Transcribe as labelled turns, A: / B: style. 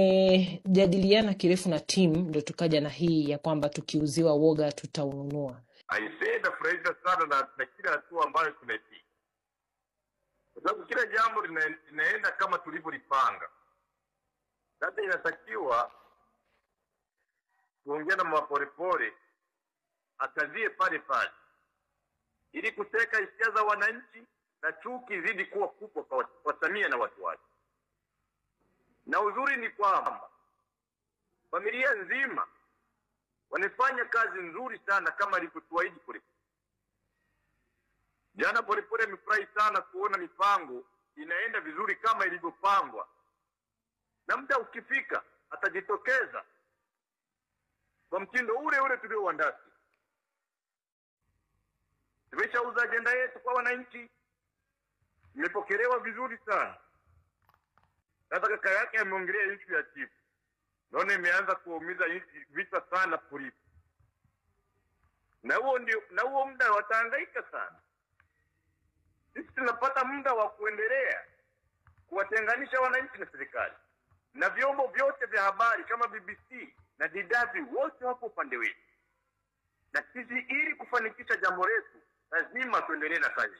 A: Nimejadiliana kirefu na timu ndo tukaja na hii ya kwamba tukiuziwa woga tutaununua.
B: Aisee, nafurahia sana na kila hatua ambayo tumepiga. Kwa sababu kila jambo linaenda kama tulivyolipanga. Sasa inatakiwa tuongee na Mwapolepole akazie pale pale ili kuteka hisia za wananchi na chuki zidi kuwa kubwa kwa Samia na watu wake. Na uzuri ni kwamba familia nzima wanafanya kazi nzuri sana kama alivyotuahidi Polepole. Jana Polepole amefurahi sana kuona mipango inaenda vizuri kama ilivyopangwa. Na muda ukifika atajitokeza kwa mtindo ule ule tuliouandaa. Tumeshauza ajenda yetu kwa wananchi. Imepokelewa vizuri sana. Sasa kaka yake ameongelea issue ya chifu. Naona imeanza kuumiza vita sana polisi. Na huo muda watahangaika sana. Sisi tunapata muda wa kuendelea kuwatenganisha wananchi na serikali. Na vyombo vyote vya habari kama BBC na DW wote wapo upande wetu. Na sisi ili kufanikisha jambo letu lazima tuendelee na kazi.